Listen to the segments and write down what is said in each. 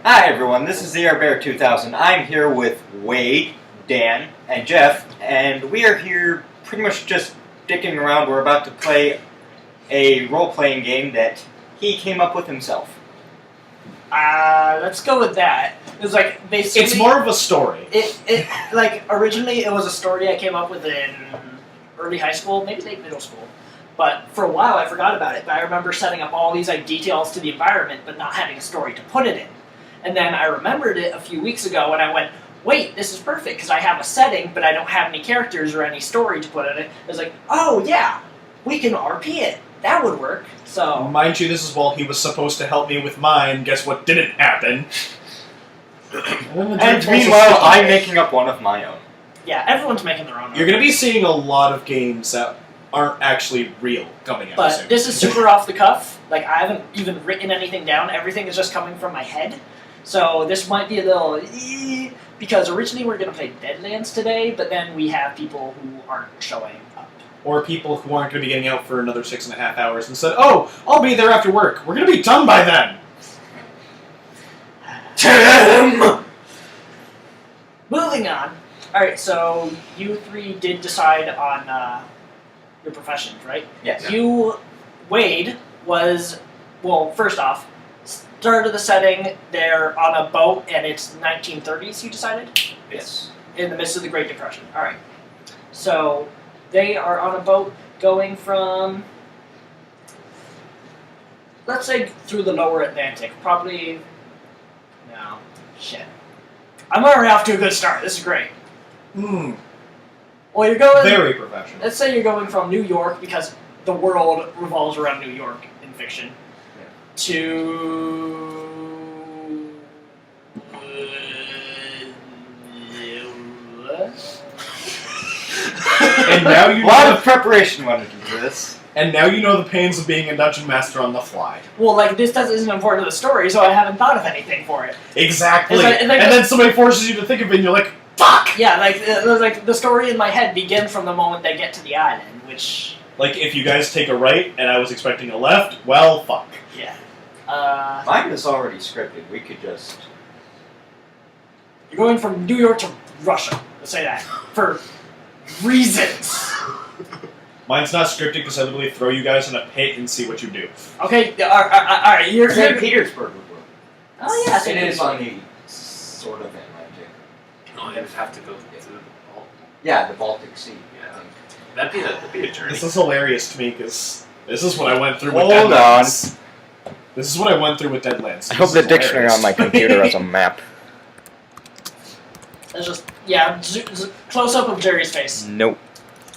Hi everyone, this is the Air Bear 2000. I'm here with Wade, Dan, and Jeff, and we are here pretty much just dicking around. We're about to play a role-playing game that he came up with himself. Let's go with that. It was like basically. It's more of a story. Like originally it was a story I came up with in early high school, maybe late middle school. But for a while I forgot about it. But I remember setting up all these like details to the environment, but not having a story to put it in. And then I remembered it a few weeks ago, and I went, "Wait, this is perfect because I have a setting, but I don't have any characters or any story to put in it." I was like, "Oh yeah, we can RP it. That would work." So, mind you, this is while he was supposed to help me with mine. Guess what didn't happen? And meanwhile, I'm making up one of my own. Yeah, everyone's making their own. You're going to be seeing a lot of games that aren't actually real coming out But soon. this is super off the cuff. Like, I haven't even written anything down. Everything is just coming from my head. So this might be a little... because originally we were going to play Deadlands today, but then we have people who aren't showing up. Or people who aren't going to be getting out for another 6.5 hours and said, "Oh, I'll be there after work. We're going to be done by then." Tim! Moving on. Alright, so you three did decide on your professions, right? Yes. You, Wade, was... Well, first off, start of the setting, they're on a boat, and it's 1930s, you decided? Yes. In the midst of the Great Depression. Alright. So, they are on a boat going from, let's say, through the lower Atlantic. Probably, no, shit. I'm already off to a good start. This is great. Hmm. Well, you're going... Very professional. Let's say you're going from New York, because the world revolves around New York in fiction, to... And now you A lot of preparation went into this. And now you know the pains of being a dungeon master on the fly. Well, like, this isn't important to the story, so I haven't thought of anything for it. Exactly. It's like- and then somebody forces you to think of it, and you're like, "Fuck!" Yeah, like the story in my head begins from the moment they get to the island, which... Like, if you guys take a right, and I was expecting a left, well, fuck. Yeah. Mine is already scripted. We could just... You're going from New York to Russia. Let's say that. For reasons. Mine's not scripted because I literally throw you guys in a pit and see what you do. Okay, alright, you're... St. Petersburg would work. Oh yeah, St. It is Petersburg. on the sort of Atlantic. No, you just have to go to the Baltic. Yeah, the Baltic Sea. Yeah. That'd be a journey. This is hilarious to me because this is what I went through with Hold Deadlands. This is what I went through with Deadlands. I hope the dictionary on my computer has a map. It's just, yeah, close up of Jerry's face. Nope.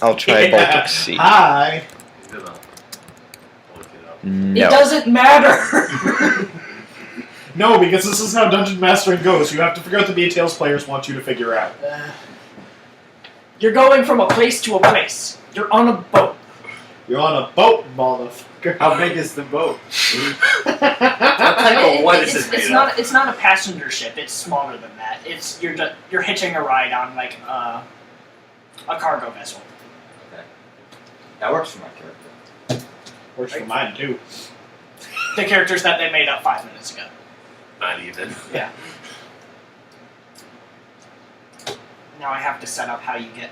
I'll try Baltic Sea. Hi. He's gonna look it up. No. It doesn't matter! No, because this is how dungeon mastering goes. You have to figure out the details players want you to figure out. You're going from a place to a place. You're on a boat. You're on a boat, motherfucker. How big is the boat? What is this made of? It's not a passenger ship. It's smaller than that. It's you're hitching a ride on like a cargo vessel. Okay. That works for my character. Works for mine, too. The characters that they made up 5 minutes ago. Not even. Yeah. Now I have to set up how you get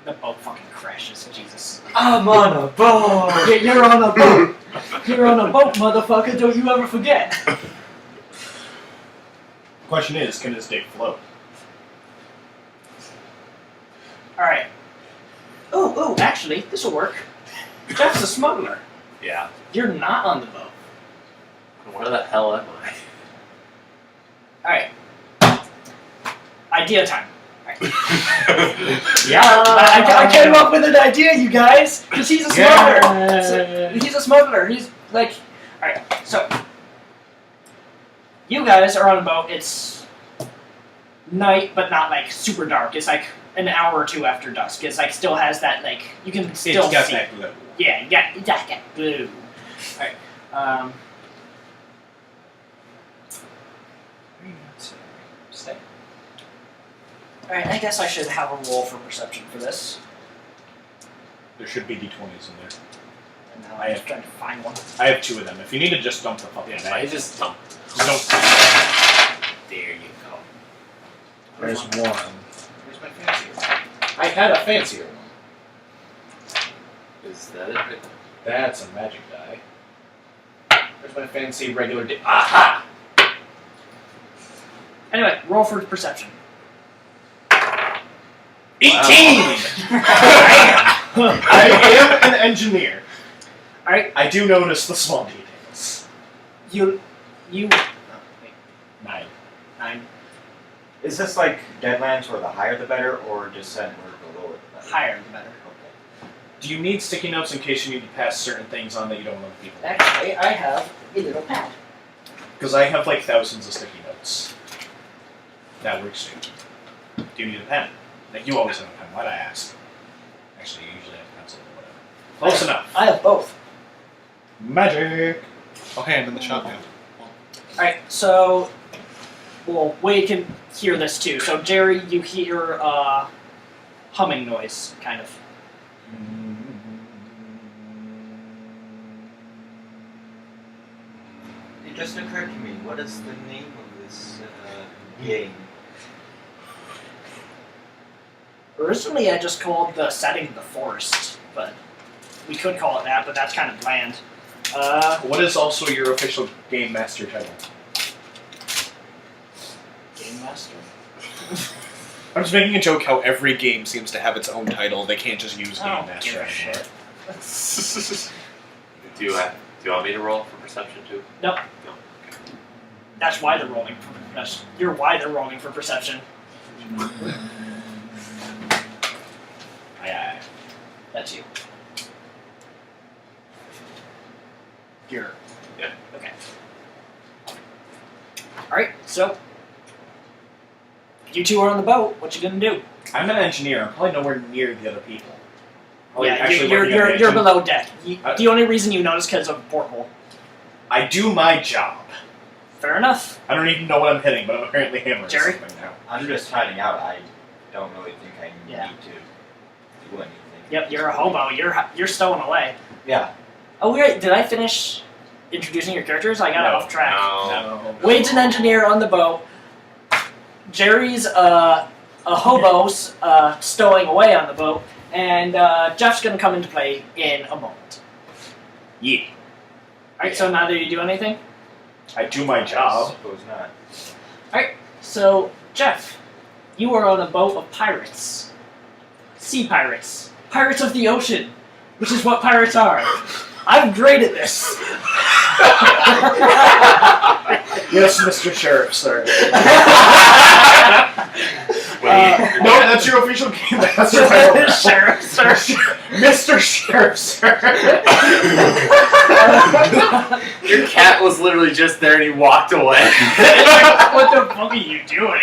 the boat fucking crashes. Jesus. I'm on a boat! Yeah, you're on a boat. You're on a boat, motherfucker. Don't you ever forget. Question is, can his dick float? Alright. Oh, actually, this will work. Jeff's a smuggler. Yeah. You're not on the boat. Where the hell am I? Alright. Idea time. Yeah! I came up with an idea, you guys! Because he's a smuggler! He's a smuggler. He's like... Alright, so... You guys are on a boat. It's night, but not like super dark. It's like an hour or two after dusk. It's like still has that like... You can still It's got see. that glow. Yeah, you got blue. Alright, stay. Alright, I guess I should have a roll for perception for this. There should be d20s in there. And now I'm just trying to find one. I have 2 of them. If you need to just dump the fucking I bag. just dump. Just don't. There's one. Where's my fancier one? I had a fancier one. Is that it? That's a magic die. Where's my fancy regular die? Aha! Anyway, roll for perception. 18! I am an engineer. Alright. I do notice the small details. You. Oh, wait. 9. Is this like Deadlands where the higher the better, or Descent where the lower the better? Higher the better. Okay. Do you need sticky notes in case you need to pass certain things on that you don't want other people? Actually, I have a little pad. Because I have like thousands of sticky notes. That works too. Do you need a pen? Like, you always have a pen. Why'd I ask? Actually, you usually have a pencil or whatever. Close enough. I have both. Magic! Okay, I'm in the shop now. Alright, so. Well, Wade can hear this too. So, Jerry, you hear humming noise, kind of. It just occurred to me, what is the name of this game? Originally, I just called the setting the forest, but we could call it that, but that's kind of bland. What is also your official Game Master title? Game Master? I'm just making a joke how every game seems to have its own title. They can't just use Game Oh, Master give a anymore. shit. Do you want me to roll for perception too? Nope. No. That's why they're rolling. You're why they're rolling for perception. Aye. That's you. You're. Yeah. Okay. Alright, so. You two are on the boat. What you gonna do? I'm an engineer. I'm probably nowhere near the other people. Yeah, actually you're working on the you're engine. below deck. The only reason you notice because of a porthole. I do my job. Fair enough. I don't even know what I'm hitting, but I'm apparently hammering Jerry? something now. I'm just hiding out. I don't really think I Yeah. need to do anything. Yep, you're a hobo. You're stowing away. Yeah. Oh wait, did I finish introducing your characters? I got No. off track. No. Wade's an engineer on the boat. Jerry's a hobo stowing away on the boat, and Jeff's gonna come into play in a moment. Yeah. Alright, so now do you do anything? I do my I job. suppose not. So, Jeff, you are on a boat of pirates. Sea pirates. Pirates of the ocean, which is what pirates are. I'm great at this. Yes, Mr. Sheriff, sir. Wait, No, that's your official Game Master title now. Sheriff, sir. Mr. Sheriff, sir. your cat was literally just there and he walked away. What the fuck are you doing?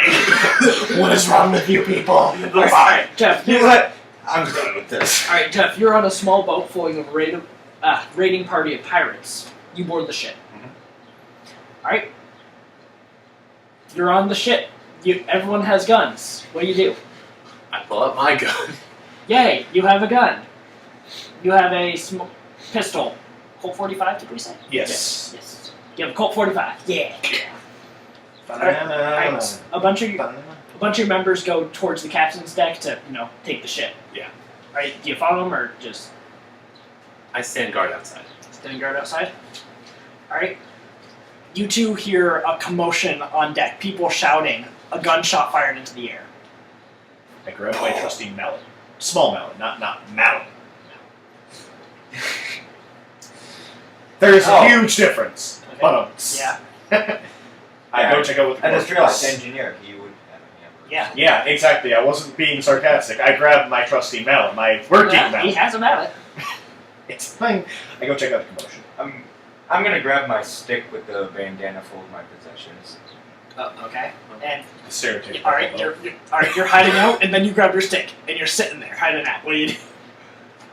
What is wrong with you people? Fine. Jeff, You know what? I'm done with this. Alright, Jeff, you're on a small boat full of raiding party of pirates. You board the ship. Alright. You're on the ship. Everyone has guns. What do? I pull out my gun. Yay, you have a gun. You have a pistol. Colt 45, did we say? Yes. Yes. You have a Colt 45. Yeah. Banana. Alright, a bunch of your members go towards the captain's deck to, take the ship. Yeah. Alright, do you follow them or just I stand guard outside. stand guard outside? Alright. You two hear a commotion on deck, people shouting, a gunshot fired into the air. I grab my trusty mallet. Small mallet, not mallet. There's a huge difference. Okay. But Yeah. I go check out what the I just course realized is. engineer, he would have a hammer. Yeah. Yeah, exactly. I wasn't being sarcastic. I grabbed my trusty mallet, my working He mallet. has a mallet. It's fine. I go check out the commotion. I'm gonna grab my stick with the bandana full of my possessions. Oh, okay. And The stereotype. alright, you're hiding out, and then you grab your stick, and you're sitting there hiding out. What do you do?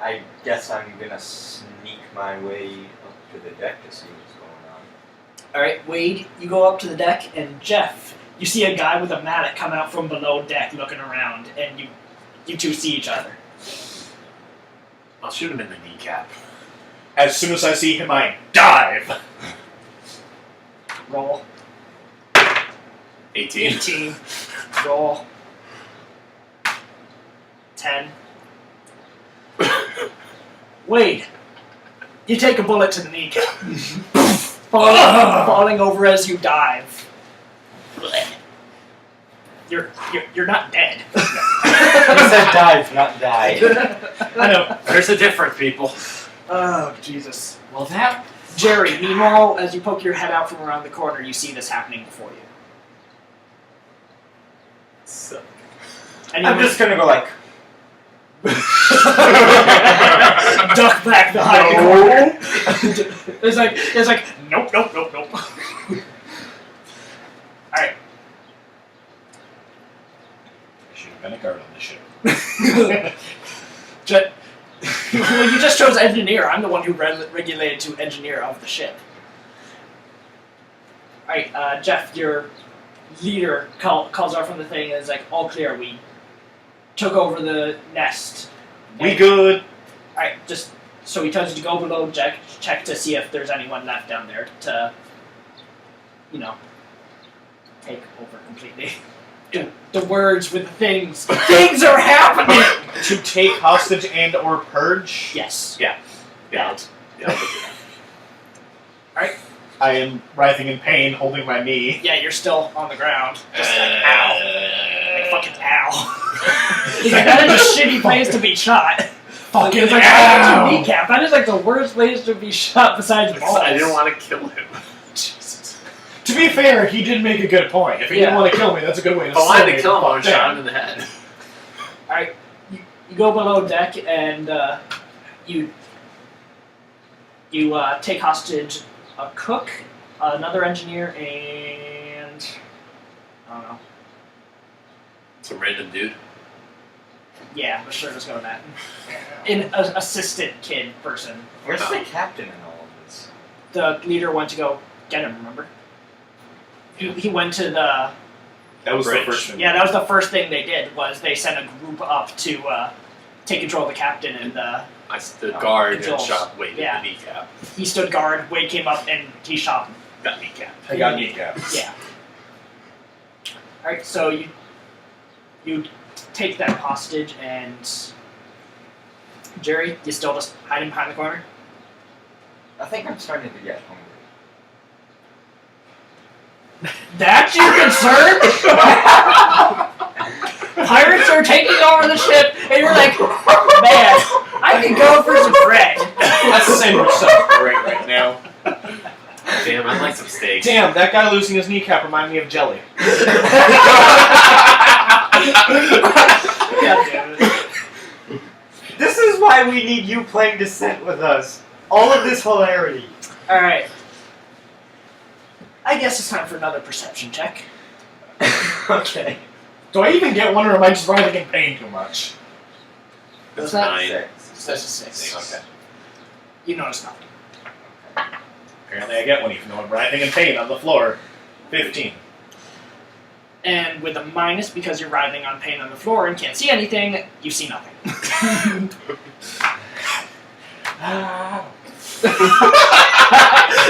I guess I'm gonna sneak my way up to the deck to see what's going on. Alright, Wade, you go up to the deck, and Jeff, you see a guy with a mallet come out from below deck looking around, and you two see each other. I'll shoot him in the kneecap. As soon as I see him, I dive. Roll. 18. 18. Roll. 10. Wade, you take a bullet to the kneecap, falling over as you dive. You're not dead. He said dive, not die. I know. There's a difference, people. Oh Jesus. Well, that. Jerry, meanwhile, as you poke your head out from around the corner, you see this happening before you. So. I'm just gonna go like. Duck back behind the corner. It's like nope. Alright. I should have been a guard on the ship. Well, you just chose engineer. I'm the one who regulated to engineer of the ship. Alright, Jeff, your leader calls out from the thing and is like, all clear, we took over the nest. We good. Alright, just so he tells you to go below, check to see if there's anyone left down there to, take over completely. The words with the things. Things are happening! To take hostage and or purge? Yes. Yeah. I'll do that. Alright. I am writhing in pain, holding my knee. Yeah, you're still on the ground. Just like, ow. Like, fucking ow. He's like, that is a shitty place to be shot. Fucking It's like, ow! your kneecap. That is like the worst place to be shot besides balls. I didn't want to kill him. Jesus. To be fair, he did make a good point. If he didn't want to kill me, that's a good way to If I wanted say to it. kill him, I would Fuck shot them. him in the head. Alright, you go below deck and you take hostage a cook, another engineer, and I don't know. Some random dude. Yeah, the shirt is going that. An assistant kid person. Where's the captain in all of this? The leader went to go get him, remember? He went to the... That was Bridge. the first one. Yeah, that was the first thing they did, was they sent a group up to take control of the captain, and I stood guard and controls. shot Wade Yeah. in the kneecap. he stood guard, Wade came up, and he shot him. Got kneecap. I got kneecaps. Yeah. Alright, so you take that hostage, and Jerry, you still just hiding behind the corner? I think I'm starting to get hungry. That's your concern? Pirates are taking over the ship, and you're like, man, I could go for some bread. That sandwich sounds great right now. Damn, I'd like some steaks. Damn, that guy losing his kneecap reminded me of jelly. God damn it. This is why we need you playing Descent with us. All of this hilarity. Alright. I guess it's time for another perception check. Okay. Do I even get one, or am I just writhing in pain too much? What's That's that? 9. Six. That's a 6. Okay. You notice nothing. Apparently I get one even though I'm writhing in pain on the floor. 15. And with a minus, because you're writhing on pain on the floor and can't see anything, you see nothing.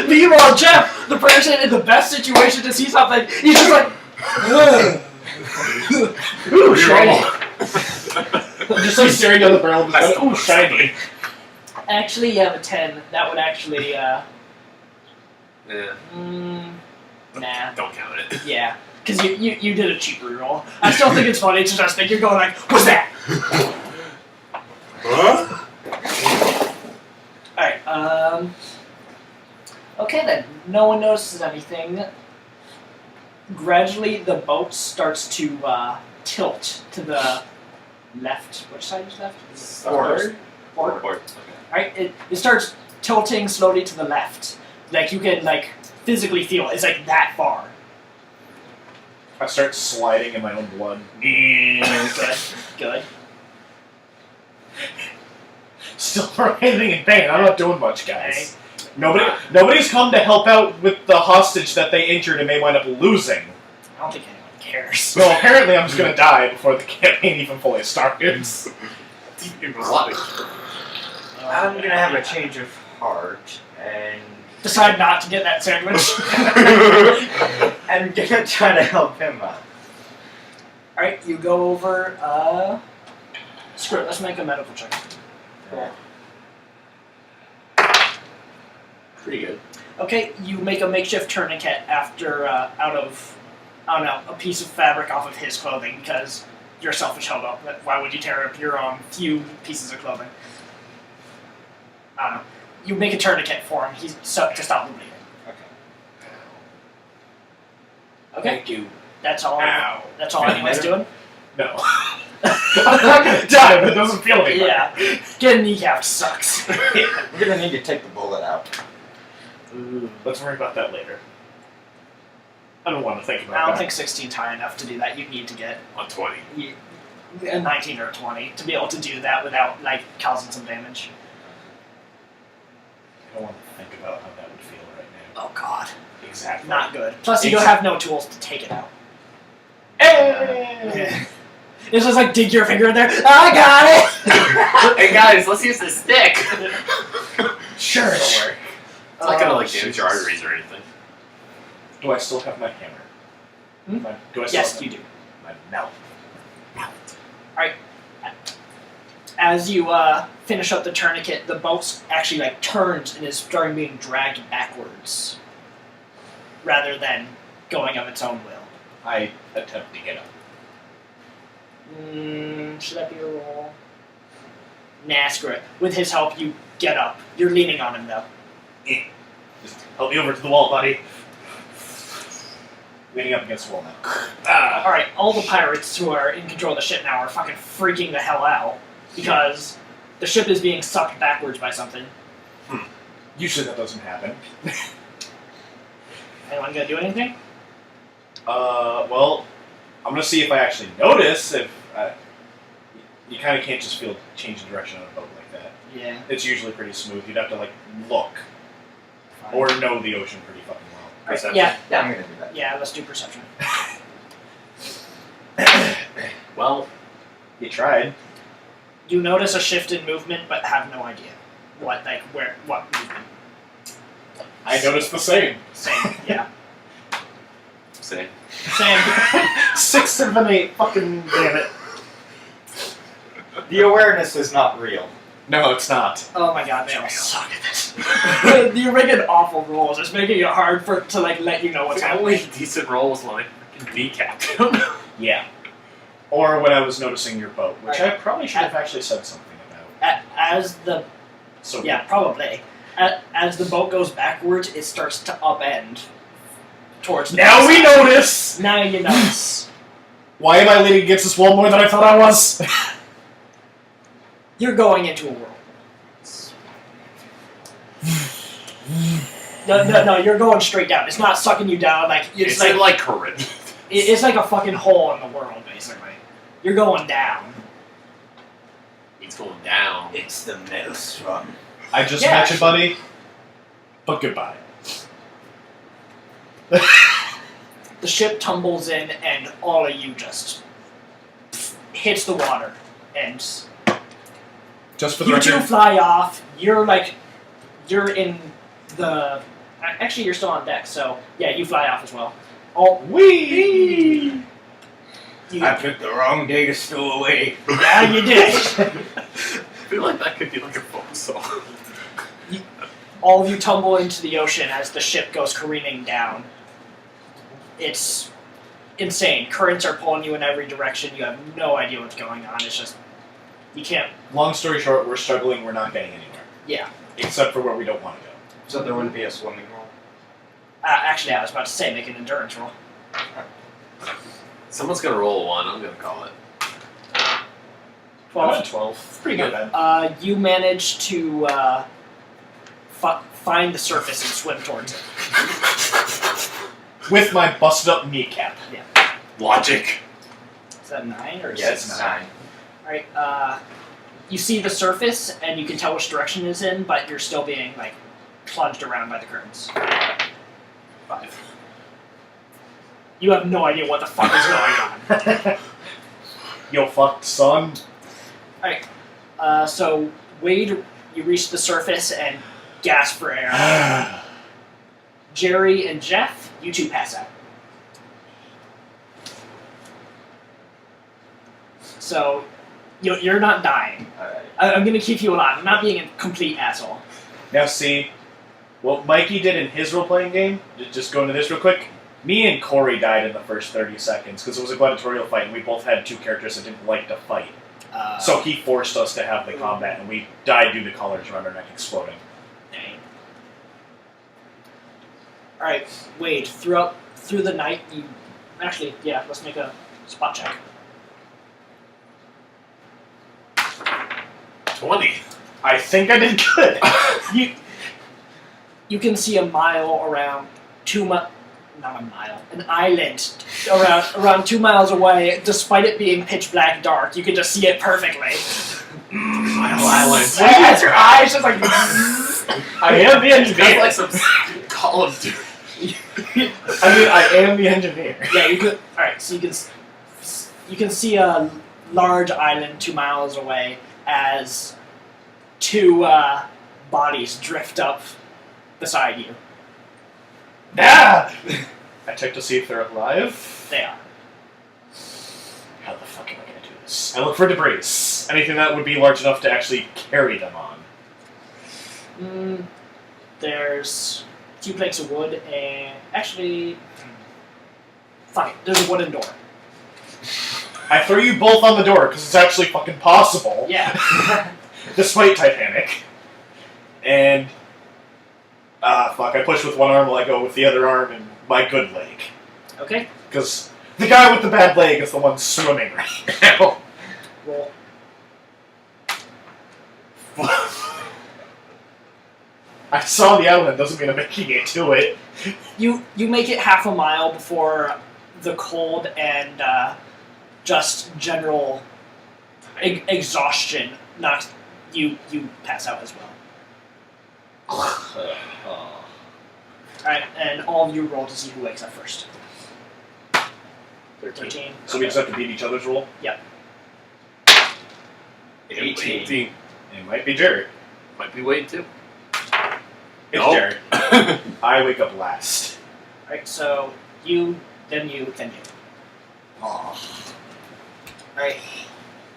Meanwhile, Jeff, the person in the best situation to see something, he's just like, Ooh, shiny. Just like staring down the barrel of his gun. Ooh, shiny. actually, you have a 10. That would actually, Yeah. nah. Don't count it. Yeah. Because you did a cheap reroll. I still think it's funny to just think you're going like, what's that? Huh? Alright, okay then. No one notices anything. Gradually, the boat starts to tilt to the left. Which side is left? Forward. Forward. Alright, it starts tilting slowly to the left. Like, you can, like, physically feel it. It's, like, that far. I start sliding in my own blood. Good. Good. Still writhing in pain. I'm not doing much, guys. Nobody's come to help out with the hostage that they injured and may wind up losing. I don't think anyone cares. Well, apparently I'm just gonna die before the campaign even fully starts. I'm gonna have a change of heart and Decide not to get that sandwich. I'm gonna try to help him out. Alright, you go over, Screw it, let's make a medical check. Yeah. Pretty good. Okay, you make a makeshift tourniquet after out of, I don't know, a piece of fabric off of his clothing because you're a selfish hobo. Why would you tear up your own few pieces of clothing? I don't know. You make a tourniquet for him. To stop the bleeding. Okay, Thank you. that's all. Ow. That's all anyone's doing. No. I'm not gonna die, but it doesn't feel any better. Yeah, getting kneecapped sucks. We're gonna need to take the bullet out. Ooh. Let's worry about that later. I don't want to think about I don't that. think 16's high enough to do that. You need to get 120. a 19 or a 20 to be able to do that without like causing some damage. I don't want to think about how that would feel right now. Oh God, Exactly. not good. Plus, you don't have no tools to take it out. Hey! It's just like dig your finger in there. I got it. Hey guys, let's use this stick. Sure, it'll work. It's not gonna like Jesus. damage your arteries or anything. Do I still have my hammer? Hmm? Do I still Yes, have you do. my mouth? As you finish up the tourniquet, the boat actually like turns and is starting being dragged backwards, rather than going of its own will. I attempt to get up. Should that be a roll? Nah, screw it. With his help, you get up. You're leaning on him though. Just help me over to the wall, buddy. Leaning up against the wall now. All right, all the pirates who are in control of the ship now are fucking freaking the hell out because the ship is being sucked backwards by something. Usually that doesn't happen. Anyone gonna do anything? Well, I'm gonna see if I actually notice if you kind of can't just feel change in direction on a boat like that. Yeah. It's usually pretty smooth. You'd have to like look or know the ocean pretty fucking well. Perception. Yeah, Yeah, I'm gonna do that. yeah. Let's do perception. Well, You tried. You notice a shift in movement, but have no idea what movement. I noticed the same. Same. Yeah. same. Same. 6, 7, 8. Fucking damn it. The awareness is not real. No, it's not. Oh my God, they all suck at this. You're making awful rolls. It's making it hard to like let you know what's The happening. only decent roll was when I fucking kneecapped him. Yeah. Or when I was noticing your boat, which Right. I probably should have actually said something about. As the So yeah, probably. As the boat goes backwards, it starts to upend towards the Now we side. notice! Now you notice. Why am I leaning against this wall more than I thought I was? You're going into a world. No, you're going straight down. It's not sucking you down. Like It's like Corinne. it's like a fucking hole in the world, basically. You're going down. He's going down. It's the maelstrom. I just Yeah. met you, buddy. But goodbye. The ship tumbles in, and all of you just hits the water, and Just for the you two record. fly off. You're in the. Actually, you're still on deck, so yeah, you fly off as well. Oh, Whee! I picked the wrong day to stow away. yeah, you did. I feel like that could be like a folk song. All of you tumble into the ocean as the ship goes careening down. It's insane. Currents are pulling you in every direction. You have no idea what's going on. It's just you can't. Long story short, we're struggling, we're not getting anywhere. Yeah. Except for where we don't want to go. So there wouldn't be a swimming roll. Actually, I was about to say make an endurance roll. Someone's gonna roll a 1, I'm gonna call it. I'm at 12. Pretty Not good. bad. You manage to find the surface and swim towards it. With my busted up kneecap. Logic. Is that 9 or Yeah, 6? it's 9. Alright, you see the surface and you can tell which direction it's in, but you're still being like plunged around by the currents. 5. You have no idea what the fuck is going on. Yo, fucked, son. So Wade, you reach the surface and gasp for air. Jerry and Jeff, you two pass out. So You're not dying. Alright. I'm gonna keep you alive. I'm not being a complete asshole. Now see, what Mikey did in his role-playing game, just go into this real quick, me and Corey died in the first 30 seconds because it was a gladiatorial fight and we both had two characters that didn't like to fight. So he forced us to have the combat and we died due to colors around our neck exploding. Dang. Alright, Wade, through the night, you... Actually, yeah, let's make a spot check. 20. I think I did good. You can see a mile around not a mile, an island around 2 miles away. Despite it being pitch black dark, you can just see it perfectly. Mile Island. That's your eyes just like. I am the engineer. That's like some Call of Duty. I am the engineer. Yeah, you could. All right, so you can see a large island 2 miles away as two bodies drift up beside you. Ah! I check to see if they're alive. They are. How the fuck am I going to do this? I look for debris. Anything that would be large enough to actually carry them on. There's 2 planks of wood and actually, fuck it. There's a wooden door. I throw you both on the door because it's actually fucking possible. Yeah. Despite Titanic. And fuck, I push with one arm, let go with the other arm, and my good leg. Okay. Because the guy with the bad leg is the one swimming right now. Roll. I saw the island, doesn't mean I'm making it to it. You make it half a mile before the cold and just general exhaustion knocks you pass out as well. Alright, and all of you roll to see who wakes up first. 13. So we just have to beat each other's roll? Yep. 18. It might be Jared. Might be Wade too. It's Nope. Jared. I wake up last. Alright, so you, then you. Alright.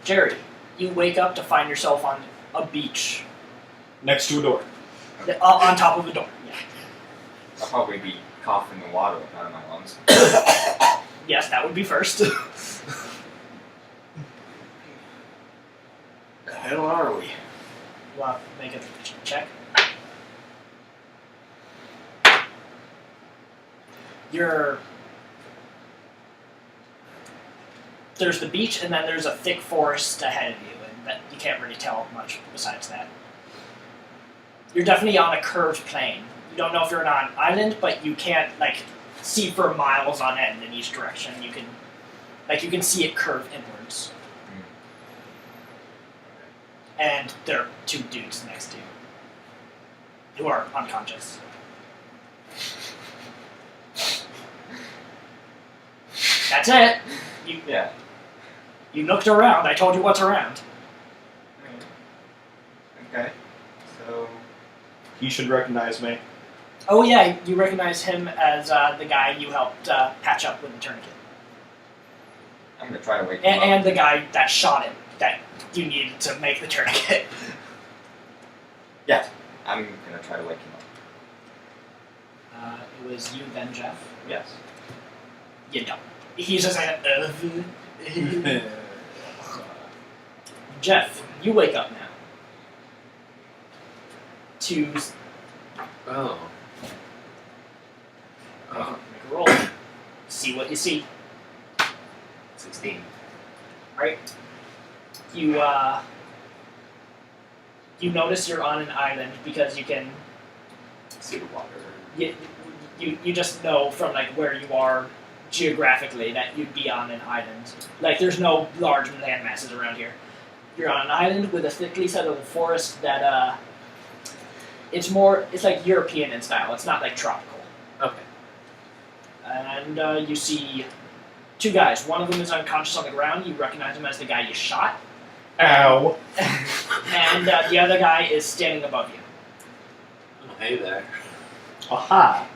Jerry, you wake up to find yourself on a beach. Next to a door. On top of a door. Yeah. I'll probably be coughing the water out of my lungs. Yes, that would be first. The hell are we? You want to make a check? There's the beach, and then there's a thick forest ahead of you, and that you can't really tell much besides that. You're definitely on a curved plane. You don't know if you're on an island, but you can't see for miles on end in each direction. You can see it curve inwards. And there are 2 dudes next to you who are unconscious. That's it. Yeah. You looked around. I told you what's around. Okay. So. He should recognize me. Oh yeah, you recognize him as the guy you helped patch up with the tourniquet, I'm gonna try to wake him up. and the guy that shot him that you needed to make the tourniquet. Yeah. I'm gonna try to wake him up. It was you, then Jeff. Yes. You don't. He's just like, Jeff, you wake up now. To Oh. make a roll. See what you see. 16. Right? You notice you're on an island because you can See the water. you just know from where you are geographically that you'd be on an island. There's no large land masses around here. You're on an island with a thickly settled forest that it's like European in style. It's not tropical. Okay. And you see 2 guys. One of them is unconscious on the ground. You recognize him as the guy you shot. Ow. And the other guy is standing above you. Oh, hey there. Aha.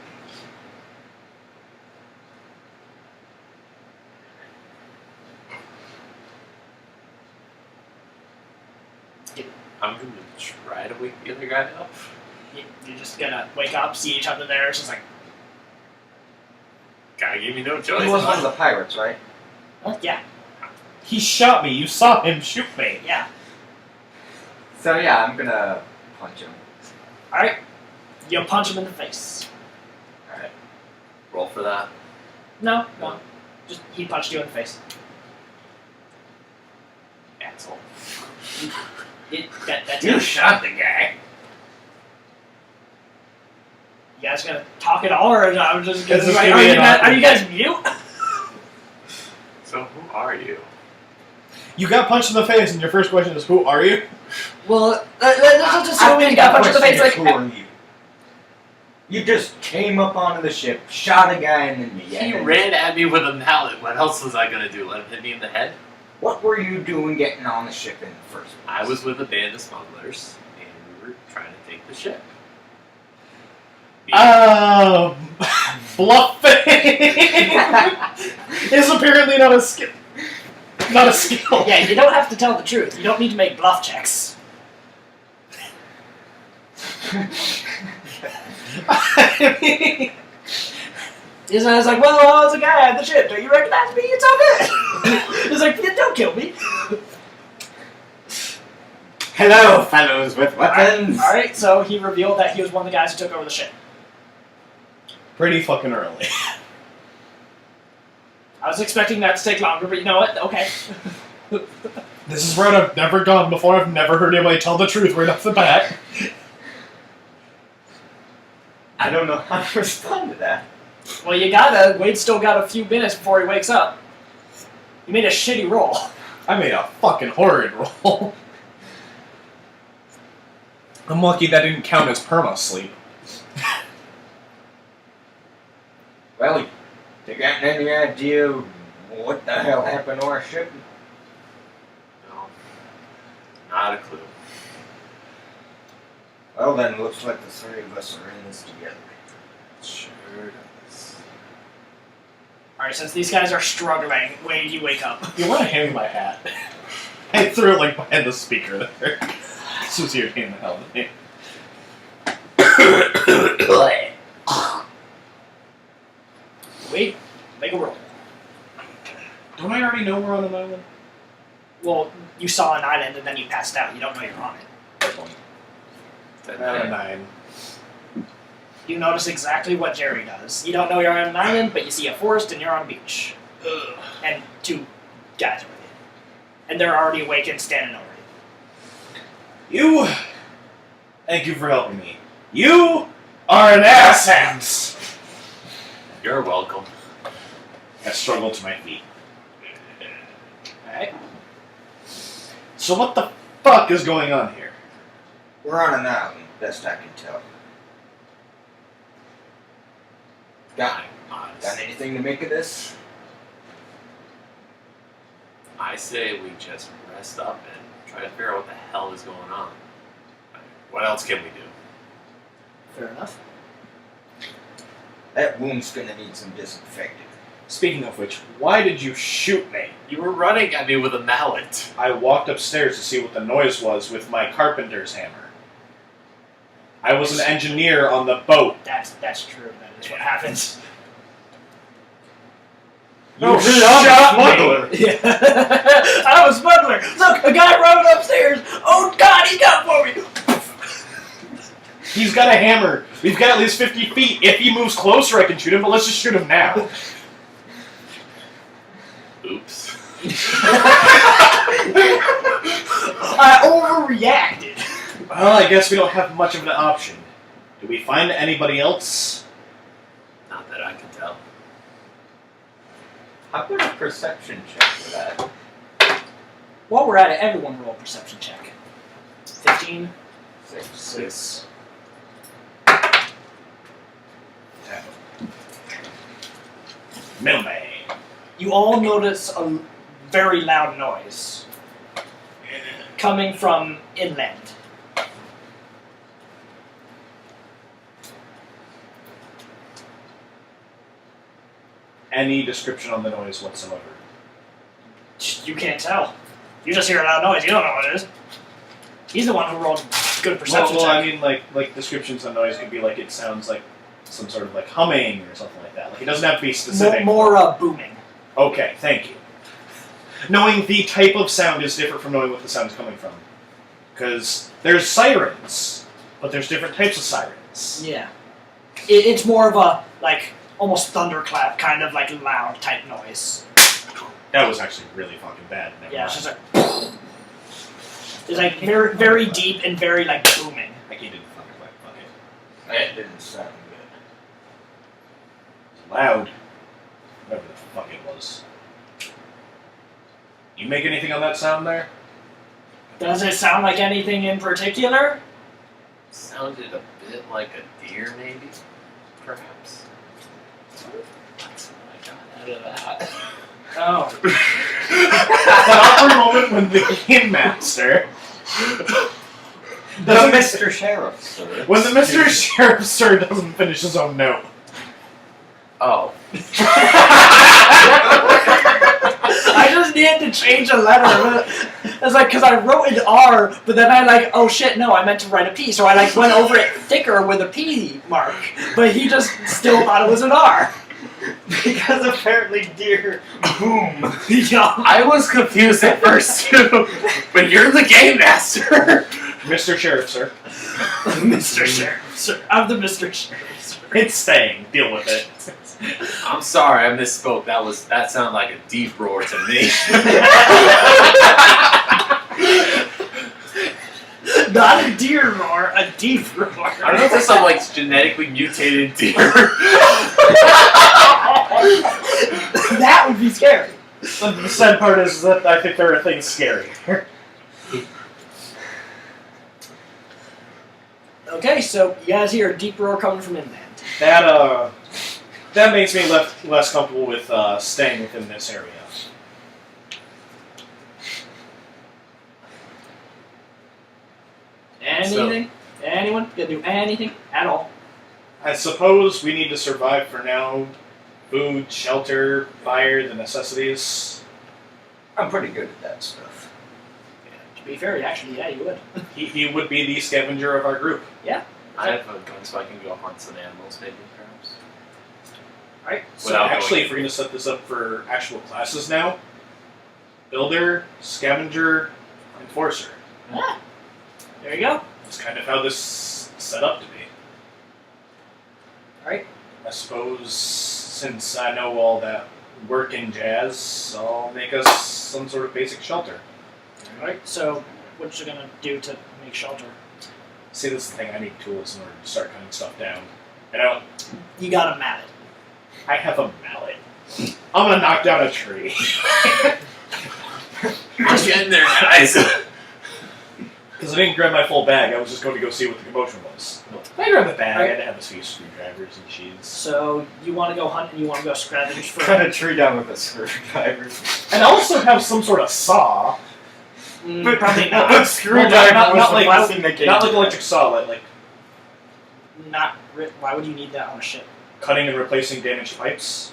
I'm gonna try to wake the other guy up. You're just gonna wake up, see each other there. It's just like, Gotta give me no He choice. was one of the pirates, right? yeah, He shot me. You saw him shoot me. yeah. So yeah, I'm gonna punch him. All right, you punch him in the face. Roll for that. No, just he punched you in the face. Asshole. That's You it. shot the guy. You guys gonna talk at all, or I'm just gonna This is like, gonna be an awkward- are you guys mute? So who are you? You got punched in the face, and your first question is, "Who are you?" Well, let's just assume you got punched in the face. Like, Who are you? You just came up onto the ship, shot a guy, and then He ran at me with a mallet. What else was I gonna do? Let him hit me in the head? What were you doing getting on the ship in the first place? I was with a band of smugglers, and we were trying to take the ship. Bluffing is apparently not a skill. Not a skill. yeah, you don't have to tell the truth. You don't need to make bluff checks. I mean, He's like, well, I was a guy at the ship. Don't you recognize me? It's all good. He's like, yeah, don't kill me. Hello, fellows with weapons. All right, so he revealed that he was one of the guys who took over the ship. pretty fucking early. I was expecting that to take longer, but you know what? Okay. This is where I've never gone before. I've never heard anybody tell the truth right off the bat. I don't know how to respond to that. Well, you gotta. Wade's still got a few minutes before he wakes up. You made a shitty roll. I made a fucking horrid roll. I'm lucky that didn't count as perma sleep. Well, you got any idea what the hell happened to our ship? No. Not a clue. Well, then, looks like the three of us are in this together. Sure does. All right, since these guys are struggling, Wade, you wake up. You want to hand me my hat? I threw it like behind the speaker there. This was irritating the hell out of me. Wade, make a roll. Don't I already know we're on an island? Well, you saw an island and then you passed out. You don't know you're on it. Not a 9. You notice exactly what Jerry does. You don't know you're on an island, but you see a forest and you're on a beach. And two guys are with you. And they're already awake and standing over you. You... Thank you for helping me. You are an ass. You're welcome. I struggled to my feet. Alright. So what the fuck is going on here? We're on an island, best I can tell. Got anything to make of this? I say we just rest up and try to figure out what the hell is going on. What else can we do? Fair enough. That wound's gonna need some disinfecting. Speaking of which, why did you shoot me? You were running at me with a mallet. I walked upstairs to see what the noise was with my carpenter's hammer. I was an engineer on the boat. That's true. That is what happens. You shot me! Yeah. I'm a smuggler. Look, a guy running upstairs. Oh God, he's got for me. He's got a hammer. We've got at least 50 feet. If he moves closer, I can shoot him, but let's just shoot him now. Oops. I overreacted. Well, I guess we don't have much of an option. Do we find anybody else? Not that I can tell. How about a perception check for that? While we're at it, everyone roll a perception check. 15. 6. 10. Middleman. You all notice a very loud noise coming from inland. Any description on the noise whatsoever? You can't tell. You just hear a loud noise. You don't know what it is. He's the one who rolled good perception Well, check. I mean, like descriptions of noise could be like it sounds like some sort of like humming or something like that. Like it doesn't have to be specific. More booming. Okay, thank you. Knowing the type of sound is different from knowing what the sound is coming from. Because there's sirens, but there's different types of sirens. Yeah. It's more of a, like, almost thunderclap, kind of like loud type noise. That was actually really fucking bad. Never Yeah, mind. it's just like... It's like very, very deep and very, like, booming. I can't do the thunderclap. Fuck it. That didn't sound good. Loud. Whatever the fuck it was. You make anything on that sound there? Does it sound like anything in particular? Sounded a bit like a deer, maybe? Perhaps? That's what I got out of that. Oh. That awkward moment when the game master... The Mr. Sheriff, sir. When the Mr. Sheriff Sir doesn't finish his own note. Oh. I just needed to change a letter. It's like, because I wrote an R, but then I like, oh shit, no, I meant to write a P. So I like went over it thicker with a P mark. But he just still thought it was an R. Because apparently deer boom. Yeah. I was confused at first, too. But you're the game master. Mr. Sheriff Sir. Mr. Sheriff, sir. I'm the Mr. Sheriff, sir. It's staying. Deal with it. I'm sorry, I misspoke. That sounded like a deep roar to me. Not a deer roar, a deep roar. I don't know if there's some like genetically mutated deer. That would be scary. The sad part is that I think there are things scarier. Okay, so you guys hear a deep roar coming from inland. That makes me less comfortable with staying within this area. Anything? Anyone? Gonna do anything at all? I suppose we need to survive for now. Food, shelter, fire, the necessities. I'm pretty good at that stuff. To be fair, actually, yeah, you would. He would be the scavenger of our group. I have a gun so I can go hunt some animals, maybe, perhaps. Alright. So Without actually, going- if we're going to set this up for actual classes now, Builder, Scavenger, Enforcer. Ah, there you go. That's kind of how this is set up to be. Alright. I suppose since I know all that work in jazz, I'll make us some sort of basic shelter. Alright, so what you gonna do to make shelter? See, this is the thing, I need tools in order to start cutting stuff down. And You gotta mallet. I have a mallet. I'm gonna knock down a tree. Just get in there, guys. Because I didn't grab my full bag, I was just going to go see what the commotion was. I grabbed the bag, I had to have a few screwdrivers and sheaths. So you want to go hunt and you want to go scavenge for. Cut a tree down with a screwdriver. And also have some sort of saw. Probably not. A screwdriver not was the like- first thing that came Not to like mind. electric saw, like Not. Why would you need that on a ship? cutting and replacing damaged pipes.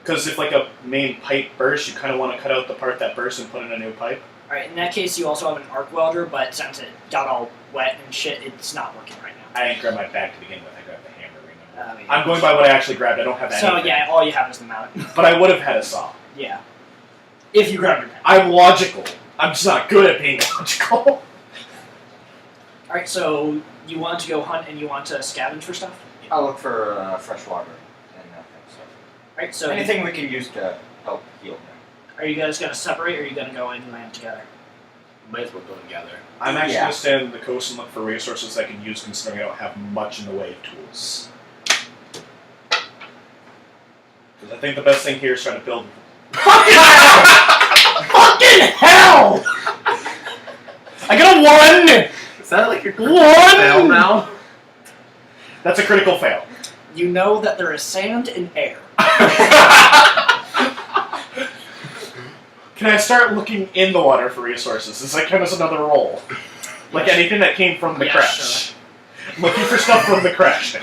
Because if like a main pipe bursts, you kind of want to cut out the part that bursts and put in a new pipe. Alright, in that case, you also have an arc welder, but since it got all wet and shit, it's not working right now. I didn't grab my bag to begin with, I grabbed the hammer. Remember? Yeah. I'm going by what I actually grabbed, I don't have So anything. yeah, all you have is the mallet. But I would have had a saw. Yeah. If you grab your mallet. I'm logical. I'm just not good at being logical. Alright, so you want to go hunt and you want to scavenge for stuff? I'll look for fresh water and that kind of stuff. Alright, so Anything we can use to help heal them. are you guys gonna separate or are you gonna go inland together? Might as well go together. I'm actually Yeah. going to stand on the coast and look for resources I can use considering I don't have much in the way of tools. Because I think the best thing here is trying to build... Fucking hell! I got a 1! Is that like your One! fail now? That's a critical fail. You know that there is sand and air. Can I start looking in the water for resources? Does that count as another roll? Like anything that came from the Yeah, crash. Looking for stuff from the crash.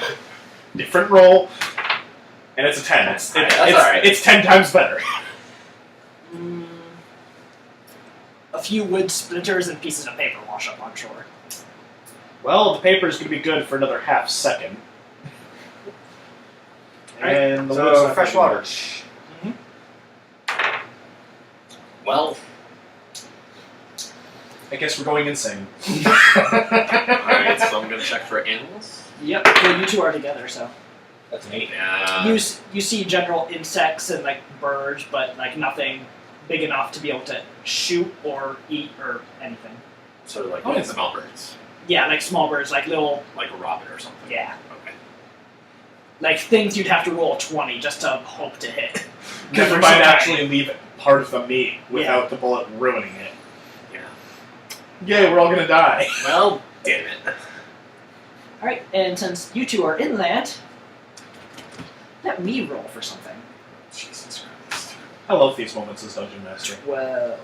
Different roll. And it's a 10. That's alright. It's 10 times better. A a few wood splinters and pieces of paper wash up on shore. Well, the paper is going to be good for another half second. And the wood's So not fresh gonna be water. Well, I guess we're going insane. alright, so I'm gonna check for animals. Yep. Well, you two are together, so That's an 8. you see general insects and like birds, but like nothing big enough to be able to shoot or eat or anything. Sort of like Oh, yeah. small birds. Yeah, like small birds, like little, Like a robin or something. yeah, Okay. like things you'd have to roll a 20 just to hope to hit. Never they're mind so actually leave part of the meat without the bullet ruining it. Yeah. Yay, we're all going to die. Well, damn it. Alright, and since you two are inland, let me roll for something. Jesus Christ. I love these moments as Dungeon Master. 12.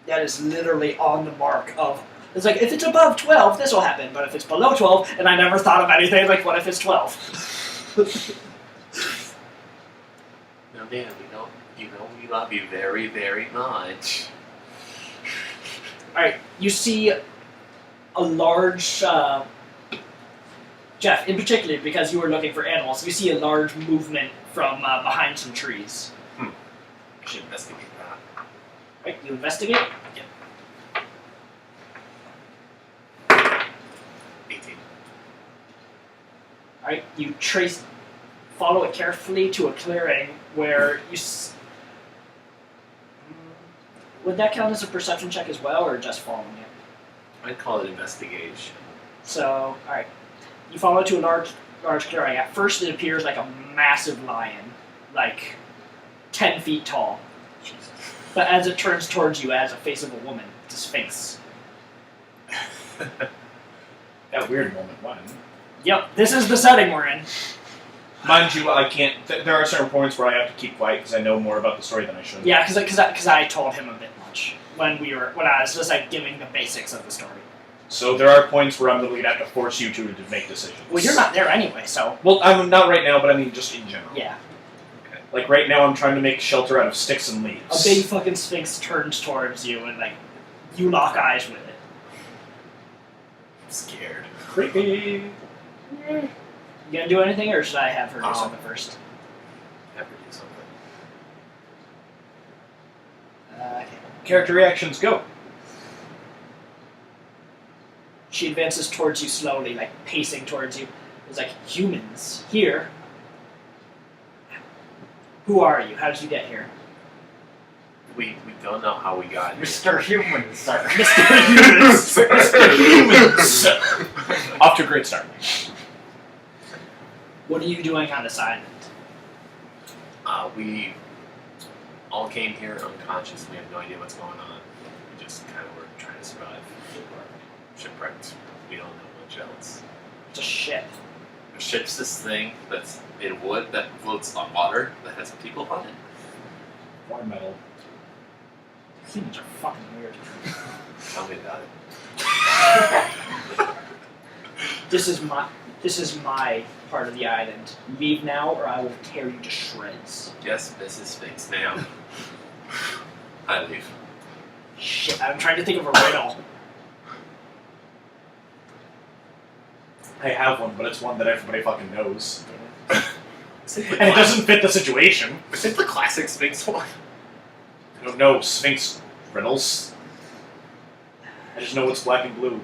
That is literally on the mark of. It's like, if it's above 12, this will happen, but if it's below 12, and I never thought of anything, like, what if it's 12? Now, Dan, you know we love you very, very much. Alright, you see a large. Jeff, in particular, because you were looking for animals, you see a large movement from behind some trees. I should investigate that. Right, you investigate? 18. Alright, you follow it carefully to a clearing where you. Would that count as a perception check as well, or just following it? I'd call it investigation. So, alright. You follow it to a large clearing. At first, it appears like a massive lion, like 10 feet tall. Jesus. But as it turns towards you, it has a face of a woman. It's a sphinx. That weird moment, when? Yep, this is the setting we're in. Mind you, I can't. There are certain points where I have to keep quiet because I know more about the story than I should. Yeah, because I told him a bit much when I was just like giving the basics of the story. So there are points where I'm literally going to have to force you two to make decisions. Well, you're not there anyway, so Well, I'm not right now, but I mean just in general. yeah. Like right now, I'm trying to make shelter out of sticks and A leaves. big fucking sphinx turns towards you and like you lock eyes with it. I'm scared. Creepy. You gonna do anything, or should I have her do something first? Have her do something. Okay. Character reactions, go. She advances towards you slowly, like pacing towards you. It's like, humans here. Who are you? How did you get here? We don't know how we got here. Mr. Human, sir. Mr. Humans. Off to a great start. What are you doing on assignment? We all came here unconscious. We have no idea what's going on. We just kind of were trying to survive. Shipwrecked. We don't know much else. It's a ship. A ship's this thing that's made of wood that floats on water that has people on it. More metal. Humans are fucking weird. Tell me about it. This is my part of the island. Leave now, or I will tear you to shreds. Yes, Mrs. Sphinx, ma'am. I leave. Shit, I'm trying to think of a riddle. I have one, but it's one that everybody fucking knows. Is it And it doesn't fit the situation. Is it the classic Sphinx one? I don't know Sphinx riddles. I just know it's black and blue.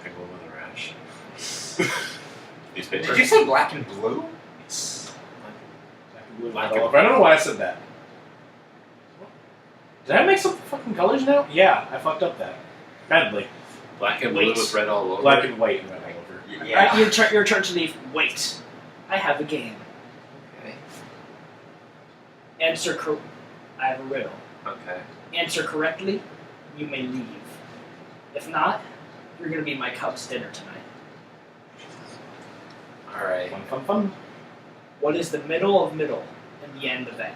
Penguin with a rash. Newspaper. Did you say black and blue? Yes. Black and blue. Black I and don't know why I said that. Did I mix up the fucking colors now? Yeah, I fucked up that. Badly. Black and blue Wait. with red all over. Black and white and red all over. Yeah. Right, your turn to leave. Wait. I have a game. Okay. I have a riddle. Okay. Answer correctly, you may leave. If not, you're gonna be my Cubs dinner tonight. Alright. Fun. What is the middle of middle and the end of end?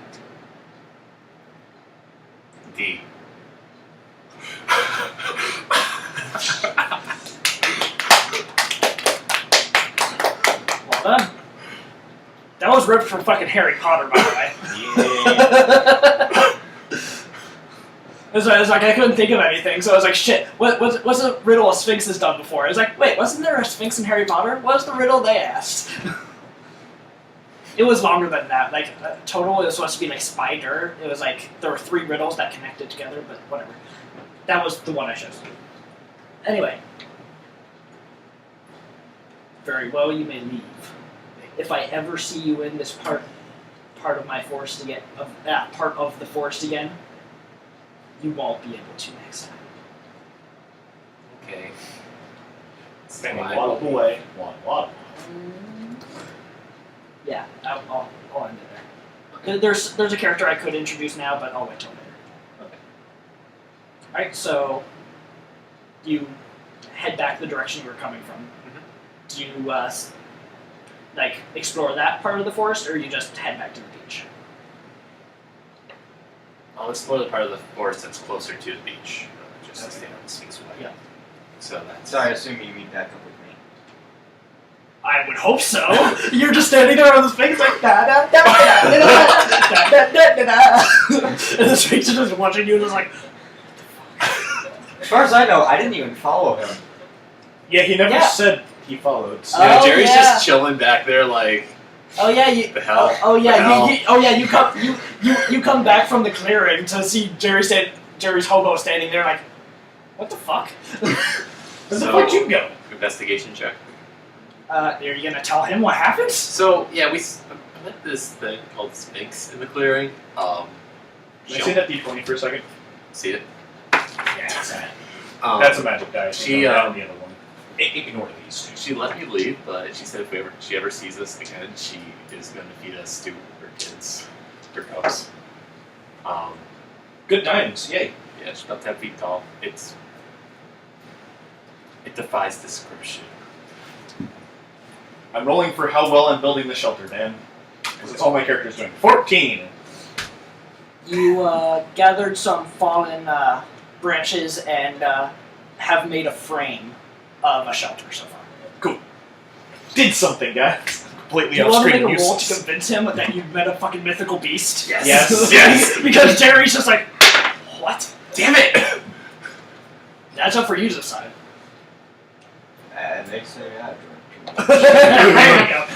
D. Well done. That was ripped from fucking Harry Potter, by the way. Yeah. It was like I couldn't think of anything, so I was like, shit, what's a riddle a Sphinx has done before? I was like, wait, wasn't there a Sphinx in Harry Potter? What was the riddle they asked? It was longer than that. Like, total, it was supposed to be like Spider. It was like, there were 3 riddles that connected together, but whatever. That was the one I chose. Anyway. Very well, you may leave. If I ever see you in this part of my forest again, part of the forest again, you won't be able to next time. Okay. Standing waddle away. Waddle. Yeah, I'll end it there. There's a character I could introduce now, but I'll wait till later. Okay. Alright, so you head back the direction you were coming from. Do you like explore that part of the forest, or you just head back to the beach? I'll explore the part of the forest that's closer to the beach, just to Okay. stay on the Sphinx way. Yeah. So that's. So I assume you meet back up with me. I would hope so. You're just standing there on the Sphinx like da da da da da da da da da da, and the Sphinx is just watching you and is like, As far as I know, I didn't even follow him. Yeah, he never Yeah. said he followed. So. Yeah, Oh, Jerry's yeah. just chilling back there, like oh yeah, you. the hell. Oh yeah, The you come you come back from the clearing to see Jerry's hobo standing there like, what the fuck? Where the So- fuck you go? Investigation check. Are you gonna tell him what happened? So yeah, I met this thing called Sphinx in the clearing. Can I see that D20 for a second? See it? Yeah, That's a magic die. she, Don't uh, have the other one. Ignore these two. She let me leave, but she said if she ever sees us again, she is going to feed us to her kids, her cubs. Good times, yay. Yeah, she's about 10 feet tall. It defies description. I'm rolling for how well I'm building the shelter, Dan. Because it's all my character's doing. 14! You gathered some fallen branches and have made a frame of a shelter so far. Cool. Did something, guys. Completely Do you want to off-screen make a roll to useless. convince him that you've met a fucking mythical beast? Yes. Yes. Because Jerry's just like, what? Damn it! That's up for you to decide. And they say I There you go.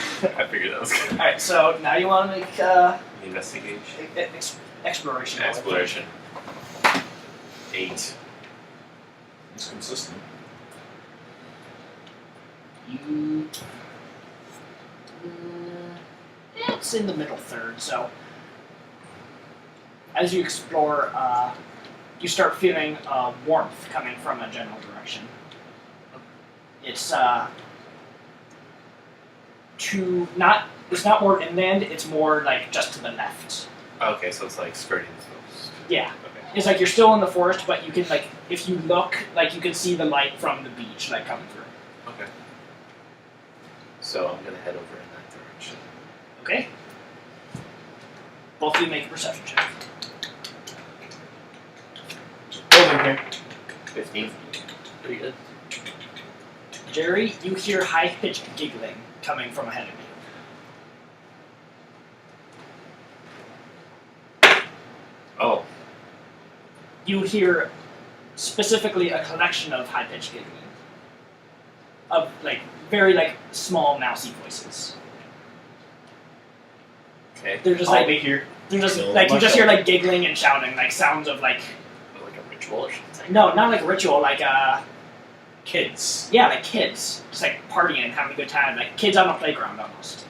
I figured that was good. Alright, so now you want to make Investigation. exploration. Exploration. 8. It's consistent. You. It's in the middle third, so. As you explore, you start feeling warmth coming from a general direction. It's it's not more inland, it's more like just to the left. Okay, so it's like skirting the coast. Yeah. Okay. It's like you're still in the forest, but you can like, if you look, like you can see the light from the beach like coming through. Okay. So I'm gonna head over in that direction. Okay? Both of you make a perception check. Building here. 15. Pretty good. Jerry, you hear high-pitched giggling coming from ahead of you. Oh. You hear specifically a collection of high-pitched giggling. Of like very like small mousy voices. Okay. They're just I'll like be here. they're just Build like you my just hear shelter. like giggling and shouting, like sounds of like Like a ritual or something. no, not like a ritual, like Kids. yeah, like kids. Just like partying and having a good time. Like kids on a playground almost.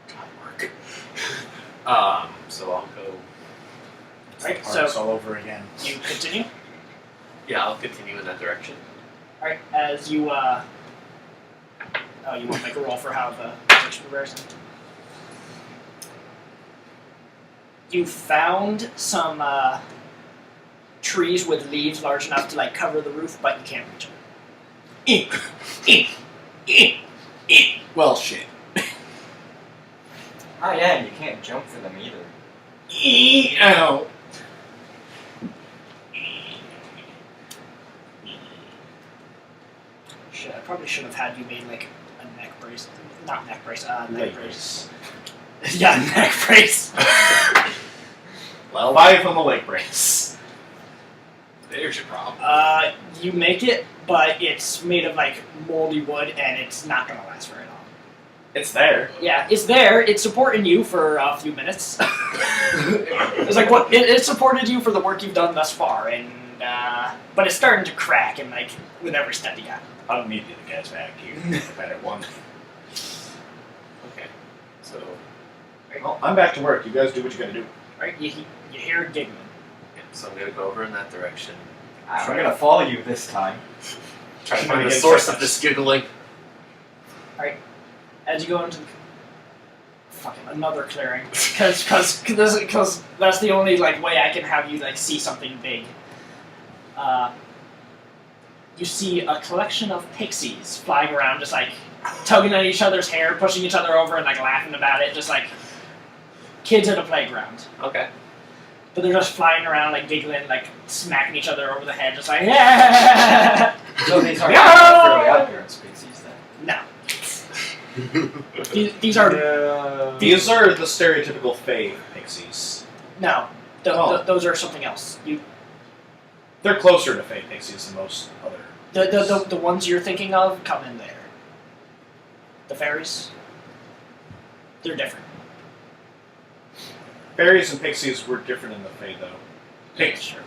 God work. So I'll go. Right, Parts so all over again. you continue. Yeah, I'll continue in that direction. Alright, as you oh, you want to make a roll for how the which comparison? You found some trees with leaves large enough to like cover the roof, but you can't reach them. Well, shit. Oh yeah, and you can't jump for them either. Ow. Shit, I probably should have had you made like a neck brace, not neck brace, leg brace. Yeah, neck brace. Well, 5 on the leg brace. there's your problem. You make it, but it's made of like moldy wood, and it's not gonna last very long. It's there. Yeah, it's there. It's supporting you for a few minutes. It's like what it supported you for the work you've done thus far, and but it's starting to crack, and like with every step you got. I'll need the guy's back here. I've had it one. Okay. So, Well, I'm back to work. You guys do what you gotta do. Right? You hear it giggling. yeah, so I'm gonna go over in that direction. I'm gonna follow you this time. Try to Trying find to the get source in of this giggling. As you go into the fucking another clearing, because that's the only like way I can have you like see something big. You see a collection of pixies flying around, just like tugging at each other's hair, pushing each other over, and like laughing about it, just like kids at a playground. Okay. But they're just flying around, like giggling, like smacking each other over the head, just like yeah. So these are No! fairly odd species then. No, these are These are the stereotypical Fae pixies. no. Oh. Those are something else. They're closer to Fae pixies than most other. The ones you're thinking of come in there. The fairies, they're different. Fairies and pixies were different in the Fae, though. Yeah, sure.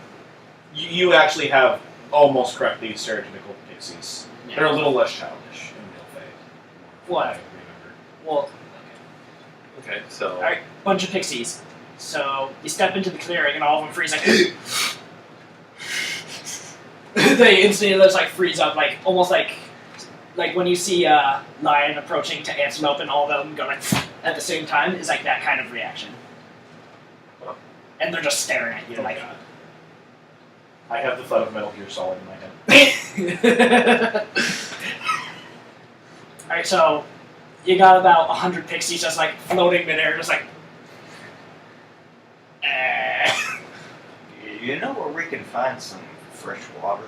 You actually have almost correctly stereotypical pixies. Yeah. They're a little less childish in real Fae. What? I remember. Well, Okay. So. alright, bunch of pixies. So you step into the clearing and all of them freeze like. They instantly just like freeze up, like almost like when you see a lion approaching to antelope and all of them go like at the same time is like that kind of reaction. Wow. And they're just staring at you like. I have the thought of Metal Gear Solid in my head. Alright, so you got about 100 pixies just like floating midair, just like. You know where we can find some fresh water?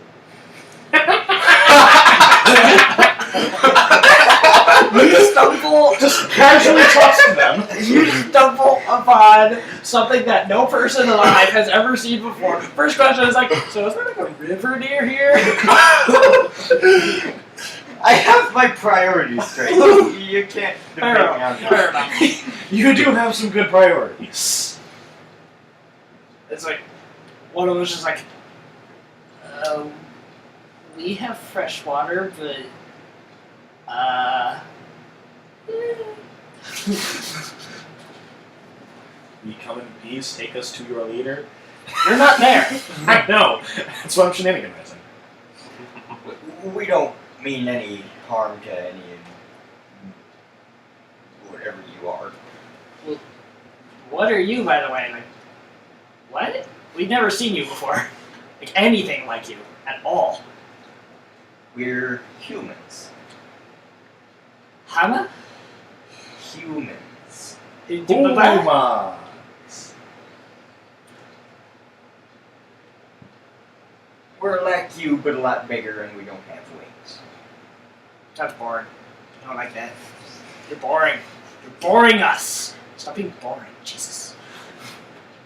You stumble. Just casually trust them. You stumble upon something that no person alive has ever seen before. First question is like, so is there like a river near here? I have my priorities straight. You can't debate Fair me on enough. that. Fair enough. You do have some good priorities. It's like, one of us is like, we have fresh water, but, We come in peace, take us to your leader. you're not there. I know. That's what I'm shenaniganizing. We don't mean any harm to any whatever you are. What are you, by the way? Like, what? We've never seen you before. Like, anything like you. At all. We're humans. Hana? Humans. Uma. We're like you, but a lot bigger, and we don't have wings. That's boring. I don't like that. You're boring. You're boring us. Stop being boring. Jesus.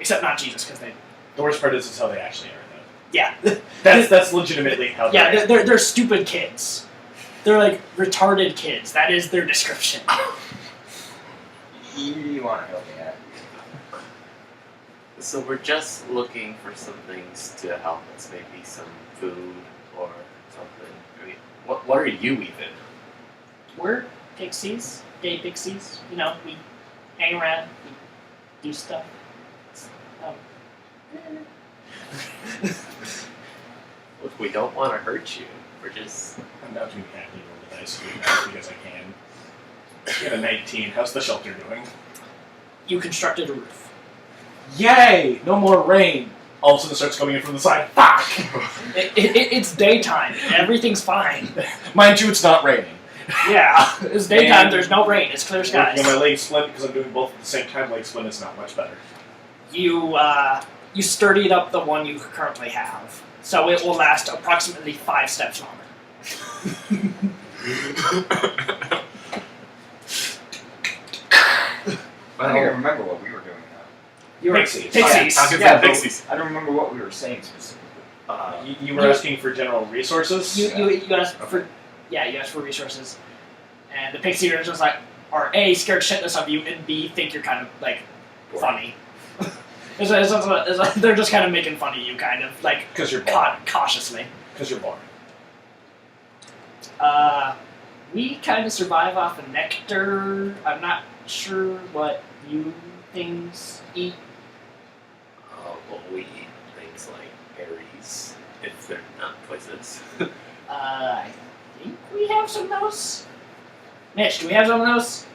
Except not Jesus, because they... The worst part is it's how they actually are, though. Yeah. That's legitimately how they Yeah, are. they're stupid kids. They're like retarded kids. That is their description. You want to help me out? So we're just looking for some things to help us, maybe some food or something. I mean, what are you even? We're pixies. Gay pixies. You know, we hang around. We do stuff. Look, we don't want to hurt you. We're just. I'm not too happy to roll the dice because I can. Get a 19. How's the shelter doing? You constructed a roof. Yay! No more rain. All of a sudden it starts coming in from the side. Fuck! It's daytime. Everything's fine. Mind you, it's not raining. Yeah, it's daytime. And There's no rain. It's clear skies. Working on my leg splint because I'm doing both at the same time. Leg splint is not much better. You sturdied up the one you currently have, so it will last approximately 5 steps longer. I don't even remember what we were doing now. You were Pixies. Pixies. Talking Yeah, about but pixies. I don't remember what we were saying specifically. You were asking for general resources? You asked for you asked for resources, and the Pixies are just like are A, scared shitless of you, and B, think you're kind of like funny. They're just kind of making fun of you, kind of like Because you're boring. cautiously. Because you're boring. We kind of survive off of nectar. I'm not sure what you things eat. Well, we eat things like berries, if they're not poisonous. I think we have some of those. Mitch, do we have some of those?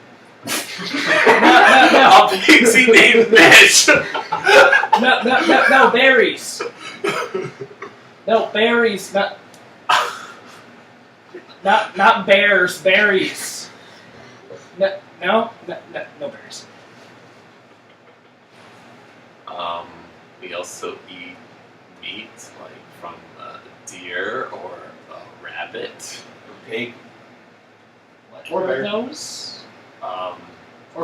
A pixie named Mitch! No, berries. No, berries. Not bears, berries. No berries. We also eat meat, like from a deer or a rabbit. Pig. What Or were bear. those? Or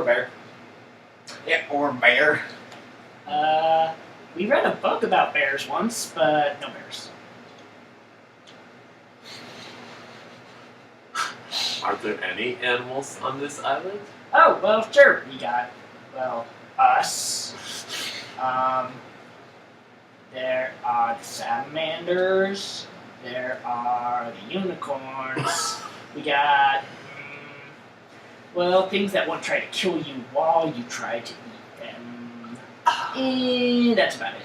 bear. Yeah, or bear. We read a book about bears once, but no bears. Are there any animals on this island? Oh, well, sure. We got, us. There are the salamanders. There are the unicorns. We got, things that won't try to kill you while you try to eat them. And that's about it.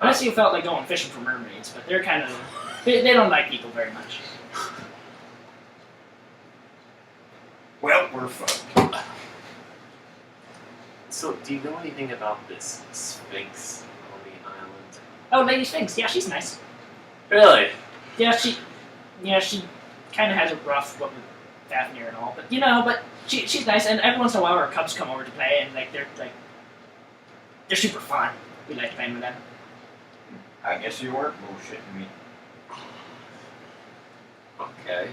Unless you felt like going fishing for mermaids, but they're kind of, they don't like people very much. Well, we're fucked. So, do you know anything about this Sphinx on the island? Oh, Lady Sphinx. Yeah, she's nice. Really? Yeah, she kind of has a rough with Fafnir and all, but she's nice. And every once in a while, her cubs come over to play, and they're super fun. We like playing with them. I guess you weren't bullshitting me. Okay.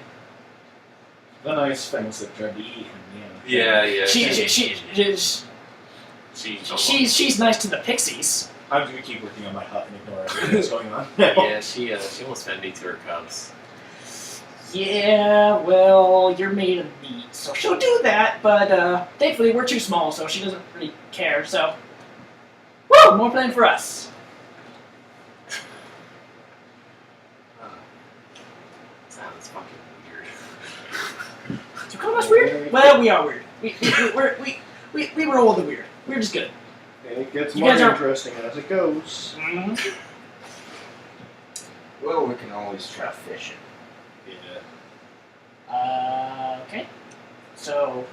The nice things that tried to eat him, Yeah. She's nice to the pixies. I'm going to keep working on my hut and ignore everything that's going on. Yeah, she almost fed me to her cubs. Yeah, well, you're made of meat, so she'll do that. But thankfully, we're too small, so she doesn't really care. So, woo, more playing for us. Sounds fucking weird. Do you call us weird? Well, we are weird. We roll the weird. We're just good. It gets You more guys are- interesting as it goes. Mm-hmm. Well, we can always try fishing. Yeah. Okay. So,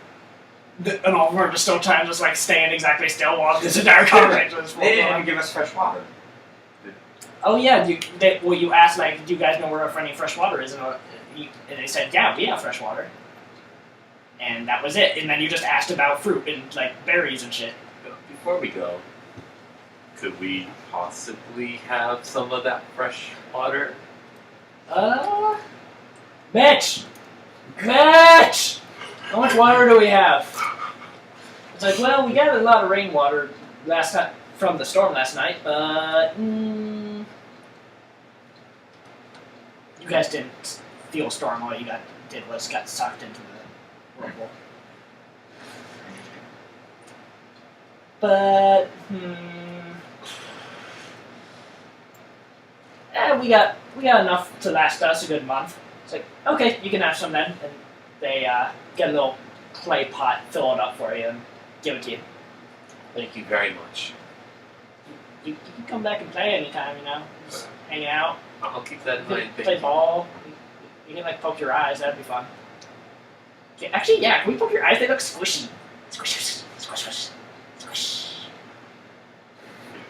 and all of them are just still trying to just like stand exactly still while this entire conversation is They going didn't on. even give us fresh water. Oh yeah, you asked like, do you guys know where any fresh water is? And they said, yeah, we have fresh water. And that was it. And then you just asked about fruit and like berries and shit. Before we go, could we possibly have some of that fresh water? Mitch! Mitch! How much water do we have? It's like, well, we got a lot of rainwater last night from the storm last night, but you guys didn't feel a storm. All you did was got sucked into the whirlpool. But we got enough to last us a good month. It's like, okay, you can have some then, and they get a little clay pot, fill it up for you, and give it to you. Thank you very much. You can come back and play anytime, just hanging out. I'll keep that in You mind. can Thank play you. ball. You can like poke your eyes. That'd be fun. Okay, actually, yeah. Can we poke your eyes? They look squishy. Squish, squish, squish, squish.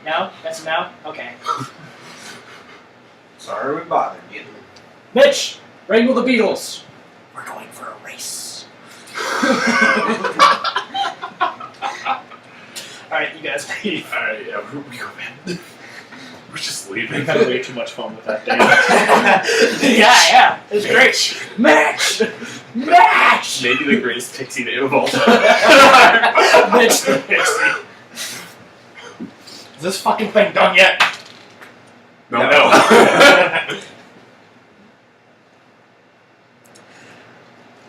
No, that's a no. Okay. Sorry we bothered you. Mitch, wrangle the Beatles. We're going for a race. All right, you guys leave. Alright, yeah, we go back. We're just leaving. We had way too much fun with that day. Yeah, it was great. Mitch, Mitch. trash. Maybe the greatest pixie name of all time. Mitch the Pixie. Is this fucking thing done yet? No.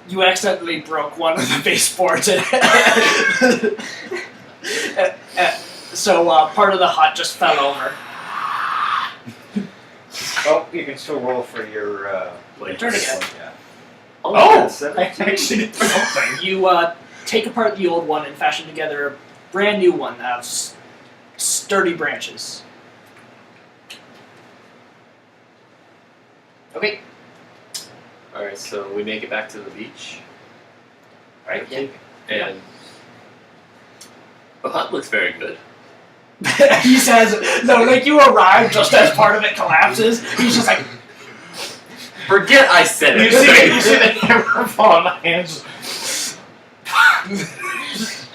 You accidentally broke one of the baseboards, and so part of the hut just fell over. Well, you can still roll for your. Turn again. Yeah. Oh! That's I actually did something. You take apart the old one and fashion together a brand new one out of sturdy branches. Okay. Alright, so we make it back to the beach. Right. Yeah. And the hut looks very good. He says, "No, like you arrive just as part of it collapses." He's just like, Forget I said it. You see the hammer fall on my hands.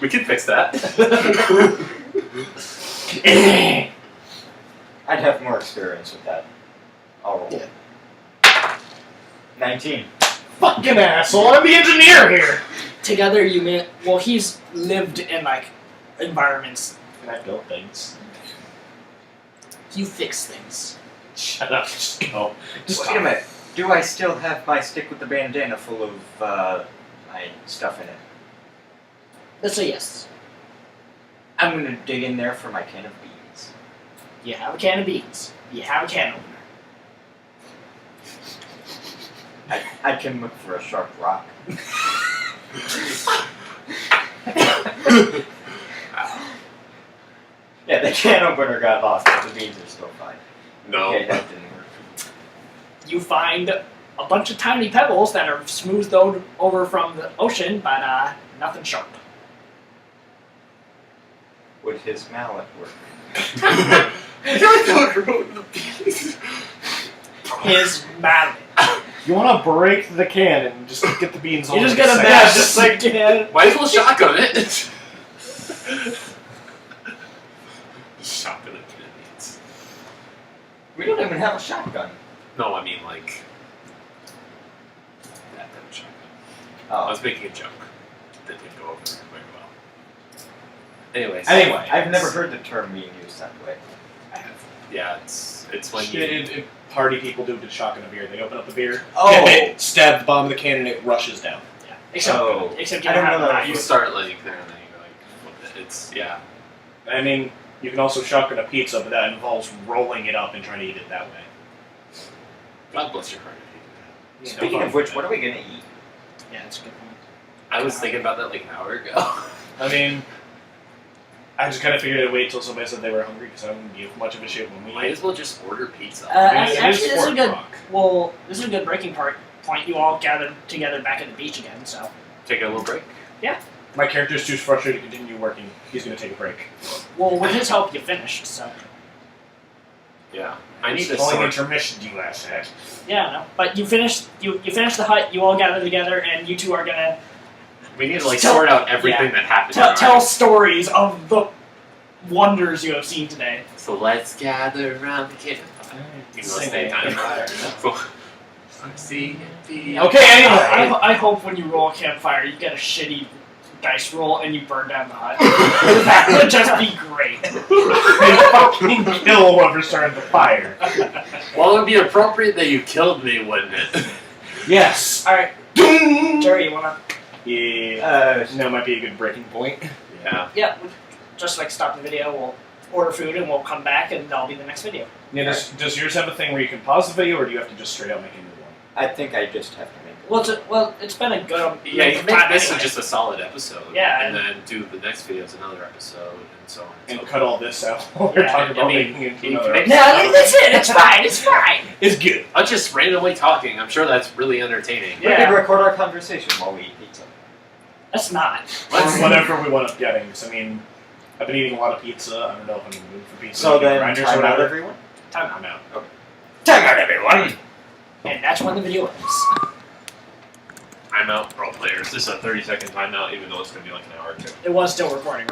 We can fix that. I'd have more experience with that. I'll roll. Yeah. 19. Fucking asshole! I'm the engineer here. together you may. Well, he's lived in like environments. And I built things. You fix things. Shut up. Just go. Just Wait a minute. Do I still have my stick with the bandana full of my stuff in it? Let's say yes. I'm gonna dig in there for my can of beans. You have a can of beans. You have a can opener. I can look for a sharp rock. Yeah, the can opener got lost, but the beans are still fine. No. Okay, that didn't work. You find a bunch of tiny pebbles that are smoothed over from the ocean, but nothing sharp. Would his mallet work? His mallet. You want to break the can and just get the beans on You're just the gonna side. mash just like can. Might as well shotgun it. Shotgun it. We don't even have a shotgun. No, I mean like that type of shotgun. I Oh. was making a joke that didn't go over very well. Anyways, Anyway. I've never heard the term being used that way. yeah, it's when you Shit, party people do to shotgun a beer. They open up the beer, Oh. hit it, stab the bottom of the can, and it rushes down. Yeah. Except Oh. except you I don't don't have know a that. knife. you start like there and then you like flip it. It's yeah. I mean, you can also shotgun a pizza, but that involves rolling it up and trying to eat it that way. God bless your heart if you do that. Speaking of which, what are we gonna eat? Yeah, that's a good point. I was thinking about that like an hour ago. I mean, I just kind of figured I'd wait till somebody said they were hungry because I don't give much of a shit when we Might eat. as well just order pizza. I mean, it Actually, is this is a 4 good. o'clock. Well, this is a good breaking point. You all gathered together back at the beach again, so Take a little break. My character's too frustrated to continue working. He's going to take a break. well, with his help, you finished. So Yeah. I need to Calling sort. intermission, you asshat. yeah, no. But you finished. You finished the hut. You all gathered together, and you two are gonna We need to like Tell- sort out everything yeah. that happened. tell stories of the wonders you have seen today. So let's gather around the campfire. You know, Sing stay it. time. See the Okay, anyway. I hope when you roll a campfire, you get a shitty dice roll and you burn down the hut. That would just be great. They fucking kill whoever started the fire. Well, it would be appropriate that you killed me, wouldn't it? Yes. All right, Jerry, you wanna? Yeah. That might be a good breaking point. Yeah. Yeah, we'll just like stop the video. We'll order food and we'll come back and that'll be the next video. Yeah, does yours have a thing where you can pause the video, or do you have to just straight up make a new one? I think I just have to make it. Well, it's been a good. Yeah, you can time make this anyway. just a solid episode. Yeah, And and- then do the next video as another episode, and so on. And so cut all this out while we're Yeah, talking about I mean, making it into you another can episode. make- No, that's it. It's fine. It's fine. It's good. I'm just randomly talking. I'm sure that's really entertaining. We Yeah. could record our conversation while we eat pizza. That's not. Or whatever we want up getting. 'Cause, I mean, I've been eating a lot of pizza. I don't know if I'm in the mood for pizza. So then, grinders or time out whatever. everyone. Time out. I'm out. Time out everyone! And that's when the video ends. I'm out, pro players. This is a 30-second timeout, even though it's going to be like an hour or two. It was still recording, right?